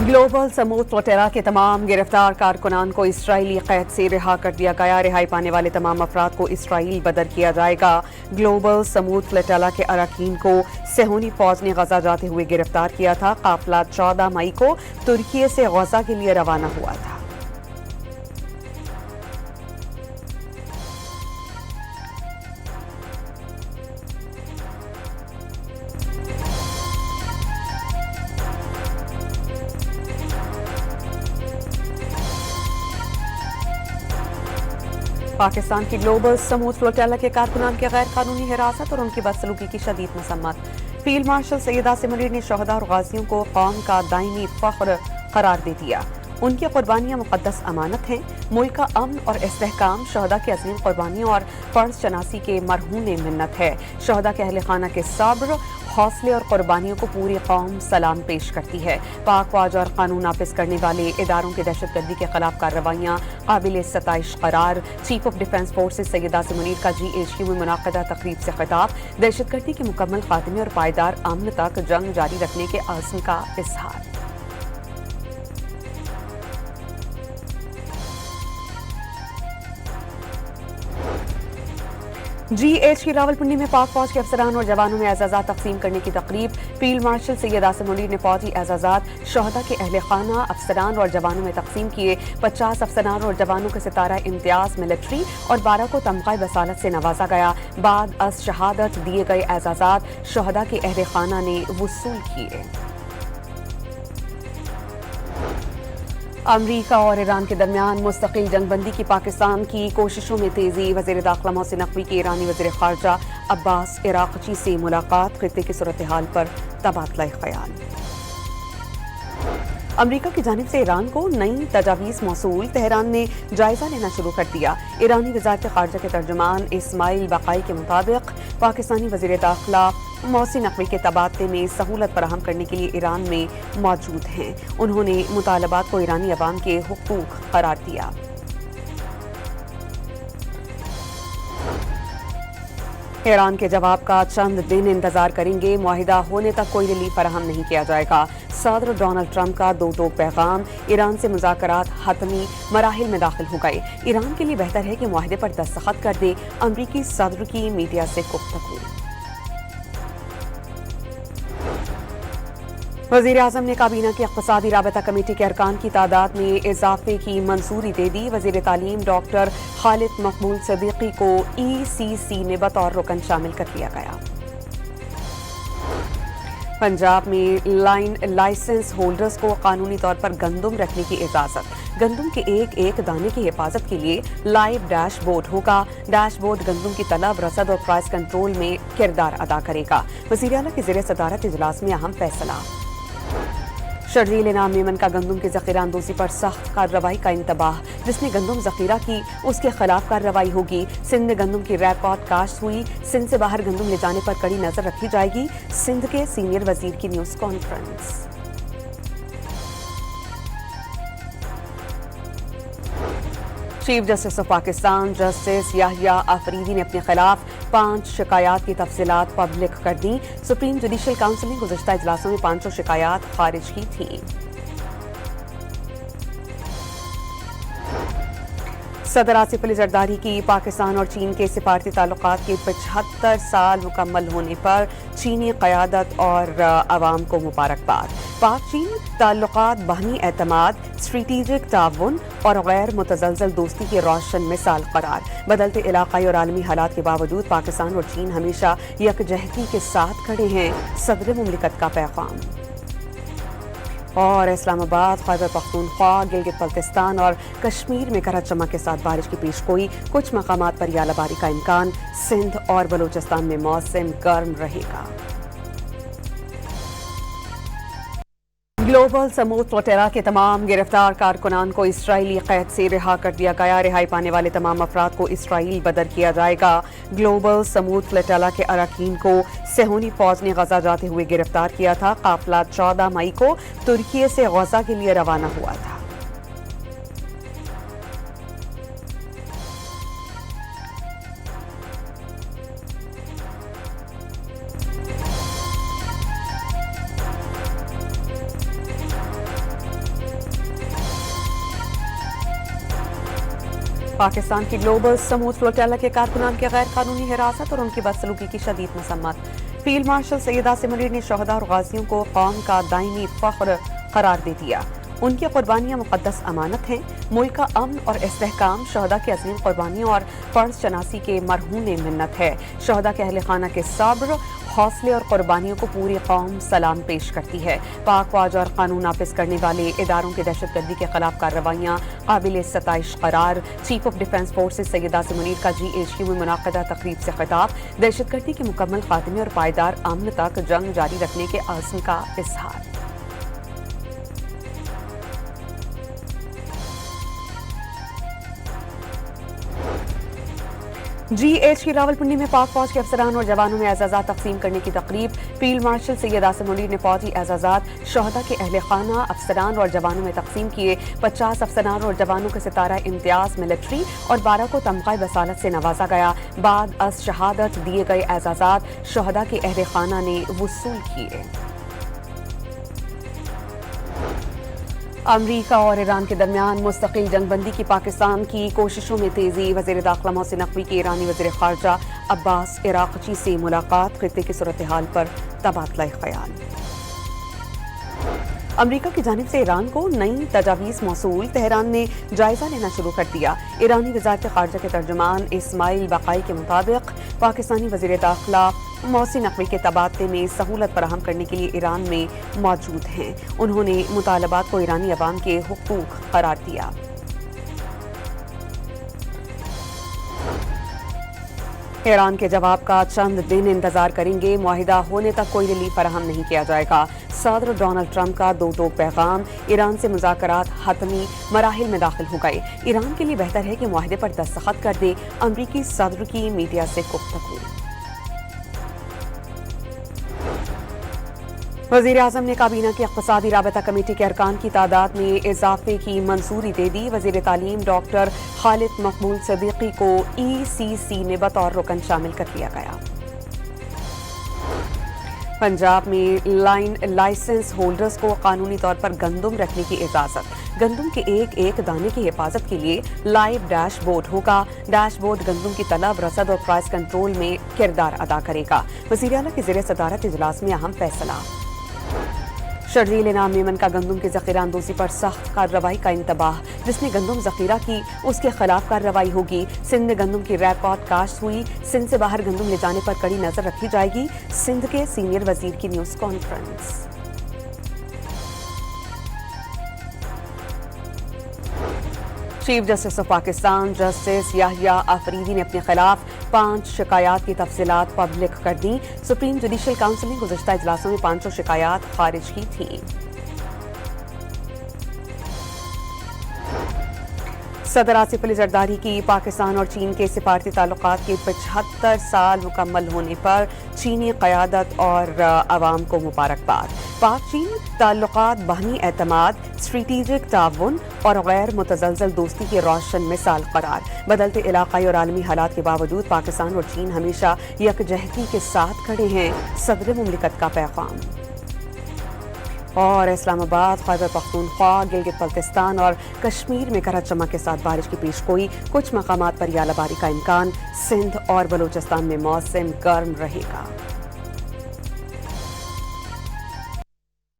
Global समूद flotilla के तमाम गिरफ्तार कारकुनान को इसराइली कैद से रिहा कर दिया गया। रिहाई पाने वाले तमाम अफराद को इसराइल बदर किया जाएगा। ग्लोबल समूद फ्लोटेला के अरकान को सेहूनी फौज ने गजा जाते हुए गिरफ्तार किया था। काफिला 14 मई को तुर्की से गजा के लिए रवाना हुआ था। पाकिस्तान की ग्लोबल समूद फ्लोटेला के कारकुनान की गैर कानूनी हिरासत और उनकी बदसलूकी की शदीद मसम्मत। फील्ड मार्शल सैयद आसिम मुनीर ने शहदा और गाजियों को कौम का दायमी फख्र करार दे दिया। उनकी कुर्बानियां मुकद्दस अमानत हैं। मुल्क का अमन और इस्तेहकाम शहदा की अजीम कुर्बानियों और फर्ज शनासी के मरहूम मिन्नत है। शहदा के अहले खाना के सब्र, हौसले और कुर्बानियों को पूरी कौम सलाम पेश करती है। पाक फौज और कानून नाफिज करने वाले इदारों की दहशतगर्दी के खिलाफ कार्रवाइयाँ काबिल सताइश करार। Chief of defence forces Syed Asim Munir का GHQ में मुनाक़दा तकरीब से खिताब। दहशतगर्दी के मुकम्मल खात्मे और पायदार अमन तक जंग जारी रखने के आज़म का इजहार। GHQ रावलपिंडी में पाक फौज के अफसरान और जवानों में एजाज़ात तकसीम करने की तकरीब। फील्ड मार्शल सैयद आसिम मुनीर ने फौजी एजाज़ात शहदा के अहले खाना, अफसरान और जवानों में तकसीम किए। 50 अफसरान और जवानों को सितारा इम्तियाज मिलिट्री और 12 को तमग़ा बसालत से नवाजा गया। बाद अज शहादत दिए गए एजाज़ात शहदा के अहले खाना ने वसूल किए। अमरीका और ईरान के दरमियान मुस्तकिल जंगबंदी की पाकिस्तान की कोशिशों में तेजी। वज़ीर दाखिला मोहसिन नकवी की ईरानी वज़ीर ख़ारजा अब्बास इराक़ची से मुलाकात। खित्ते की सूरत हाल पर तबादला ख्याल। अमरीका की जानिब से ईरान को नई तजावीज़ मौसूल। तेहरान ने जायजा लेना शुरू कर दिया। ईरानी वज़ारत ख़ारजा के तर्जुमान इस्माइल बक़ाई के मुताबिक पाकिस्तानी वज़ीर दाखिला मोहसिन नकवी के तबादले में सहूलत फराहम करने के लिए ईरान में मौजूद हैं। उन्होंने मुतालबात को ईरानी अवाम के हुकूक करार दिया। ईरान के जवाब का चंद दिन इंतजार करेंगे। मुआहिदा होने तक कोई रिलीफ फराहम नहीं किया जाएगा। सदर डोनाल्ड ट्रंप का दो टोक पैगाम। ईरान से मुज़ाकरात हतमी मराहिल में दाखिल हो गए। ईरान के लिए बेहतर है कि मुआहिदे पर दस्तखत कर दे। अमरीकी सदर की मीडिया से गुफ्तगू। वज़ीर आज़म ने काबीना की इक़्तिसादी राबता कमेटी के अरकान की तादाद में इजाफे की मंजूरी दे दी। वज़ीर तालीम डॉक्टर खालिद मकबूल सिद्दीकी को ECC में बतौर रुकन शामिल कर लिया गया। पंजाब में लाइसेंस होल्डर्स को कानूनी तौर पर गंदम रखने की इजाज़त। गंदम के एक एक दाने की हिफाजत के लिए लाइव डैशबोर्ड होगा। डैशबोर्ड गंदम की तलब, रसद और प्राइस कंट्रोल में किरदार अदा करेगा। वज़ीर आला की ज़ेर सदारत इजलास में अहम फैसला। शर्जील इनाम मेमन का गंदम की ज़ख़ीरा अंदोज़ी पर सख्त कार्रवाई का इंतबाह। जिसने गंदम ज़ख़ीरा की उसके खिलाफ कार्रवाई होगी। सिंध में गंदम की रिकॉर्ड काश्त हुई। सिंध से बाहर गंदम ले जाने पर कड़ी नजर रखी जाएगी। सिंध के सीनियर वजीर की news conference. Chief justice of Pakistan justice Yahya Afridi ने अपने खिलाफ 5 शिकायत की तफसीलात पब्लिक कर दी। सुप्रीम जुडिशल काउंसिल ने गुज़श्ता इजलासों में 500 शिकायत खारिज की थी। सदर आसिफ अली जरदारी की पाकिस्तान और चीन के सिफारती ताल्लुकात के 75 साल मुकम्मल होने पर चीनी क़यादत और अवाम को मुबारकबाद। पाक चीन ताल्लुकात बाहमी एतमाद, स्ट्रेटेजिक ताउन और गैर मुतज़लज़ल दोस्ती की रोशन मिसाल करार। बदलते इलाक़ाई और आलमी हालात के बावजूद पाकिस्तान और चीन हमेशा यकजहती के साथ खड़े हैं। सदर मुमलिकत का पैगाम। और इस्लामाबाद, खैबर पख्तूनख्वा, गिलगित बल्तिस्तान और कश्मीर में गरज चमक के साथ बारिश की पेशगोई। कुछ मकामात पर यालाबारी का इम्कान। सिंध और बलूचिस्तान में मौसम गर्म रहेगा। ग्लोबल समूद फ्लोटेला के तमाम गिरफ्तार कारकुनान को इसराइली कैद से रिहा कर दिया गया। रिहाई पाने वाले तमाम अफराद को इसराइल बदर किया जाएगा। ग्लोबल समूद फ्लोटेला के अरकान को सेहूनी फौज ने गजा जाते हुए गिरफ्तार किया था। काफिला 14 मई को तुर्की से गजा के लिए रवाना हुआ था। पाकिस्तान की ग्लोबल समूद फ्लोटेला के कारकुनान की गैर कानूनी हिरासत और उनकी बदसलूकी की शदीद मसम्मत। फील्ड मार्शल सैयदा सिमरी ने शहदा और गाजियों को कौम का दायमी फख्र करार दे दिया। उनकी कुर्बानियां मुक़द्दस अमानत हैं। मुल्क का अमन और इस्तेहकाम शहदा की अजीम कुर्बानियों और फर्ज शनासी के मरहूम मिन्नत है। शहदा के अहले खाना के सब्र, हौसले और कुर्बानियों को पूरी कौम सलाम पेश करती है। पाक फौज और कानून नाफिज करने वाले इदारों की दहशतगर्दी के खिलाफ कार्रवाइयाँ काबिल सताइश करार। चीफ ऑफ डिफेंस फोर्सेज सैयदा सिमरीर का GHQ में मुनाक़दा तकरीब से खिताब। दहशतगर्दी के मुकम्मल खात्मे और पायदार अमन तक जंग जारी रखने के आज़म का इजहार। GHQ रावलपिंडी में पाक फौज के अफसरान और जवानों में एजाज़ात तकसीम करने की तकरीब। फील्ड मार्शल सैयदा सिमरी ने फौजी एजाज़ात शहदा के अहले खाना, अफसरान और जवानों में तकसीम किए। 50 अफसरान और जवानों के सितारा इम्तियाज मिलिट्री और 12 को तमग़ा बसालत से नवाजा गया। बाद अस शहादत दिए गए एजाज़ात शहदा के अहले खाना ने वसूल किए। अमरीका और ईरान के दरमियान मुस्तकिल जंगबंदी की पाकिस्तान की कोशिशों में तेजी। वज़ीर दाखिला मोहसिन नकवी की ईरानी वज़ीर ख़ारजा अब्बास इराक़ची से मुलाकात। खित्ते की सूरत हाल पर तबादला ख्याल। अमरीका की जानिब से ईरान को नई तजावीज़ मौसूल। तेहरान ने जायजा लेना शुरू कर दिया। ईरानी वज़ारत ख़ारजा के तर्जुमान इस्माइल बक़ाई के मुताबिक पाकिस्तानी वज़ीर दाखिला मोहसिन नकवी के तबादले में सहूलत फराहम करने के लिए ईरान में मौजूद हैं। उन्होंने मुतालबात को ईरानी अवाम के हुकूक करार दिया। ईरान के जवाब का चंद दिन इंतजार करेंगे। मुआहिदा होने तक कोई रिलीफ फराहम नहीं किया जाएगा। सदर डोनाल्ड ट्रंप का दो टोक पैगाम। ईरान से मुज़ाकरात हतमी मराहिल में दाखिल हो गए। ईरान के लिए बेहतर है कि मुआहिदे पर दस्तखत कर दे। अमरीकी सदर की मीडिया से गुफ्तगू। वज़ीर आज़म ने काबीना की इक़्तिसादी राबता कमेटी के अरकान की तादाद में इजाफे की मंजूरी दे दी। वज़ीर तालीम डॉक्टर खालिद मकबूल सिद्दीकी को ECC में बतौर रुकन शामिल कर लिया गया। पंजाब में लाइसेंस होल्डर्स को कानूनी तौर पर गंदम रखने की इजाज़त। गंदम के एक एक दाने की हिफाजत के लिए लाइव डैशबोर्ड होगा। डैशबोर्ड गंदम की तलब, रसद और प्राइस कंट्रोल में किरदार अदा करेगा। वज़ीर आला की ज़ेर सदारत इजलास में अहम फैसला। शर्जील इनाम मेमन का गंदम की ज़ख़ीरा अंदोज़ी पर सख्त कार्रवाई का इंतबाह। जिसने गंदम ज़ख़ीरा की उसके खिलाफ कार्रवाई होगी। सिंध में गंदम की रिकॉर्ड काश्त हुई। सिंध से बाहर गंदम ले जाने पर कड़ी नजर रखी जाएगी। सिंध के सीनियर वजीर की news conference. Chief justice of Pakistan justice Yahya Afridi ने अपने खिलाफ 5 शिकायत की तफसीलात पब्लिक कर दी। सुप्रीम जुडिशल काउंसिल ने गुज़श्ता इजलासों में 500 शिकायत खारिज की थी। सदर आसिफ अली जरदारी की पाकिस्तान और चीन के सिफारती ताल्लुकात के 75 साल मुकम्मल होने पर चीनी क़यादत और अवाम को मुबारकबाद। पाक चीन ताल्लुकात बाहमी एतमाद, स्ट्रेटेजिक ताउन और गैर मुतज़लज़ल दोस्ती की रोशन मिसाल करार। बदलते इलाक़ाई और आलमी हालात के बावजूद पाकिस्तान और चीन हमेशा यकजहती के साथ खड़े हैं। सदर मुमलिकत का पैगाम। और इस्लामाबाद, खैबर पख्तूनख्वा, गिलगित बल्तिस्तान और कश्मीर में गरज चमक के साथ बारिश की पेशगोई। कुछ मकामात पर यालाबारी का इम्कान। सिंध और बलूचिस्तान में मौसम गर्म रहेगा।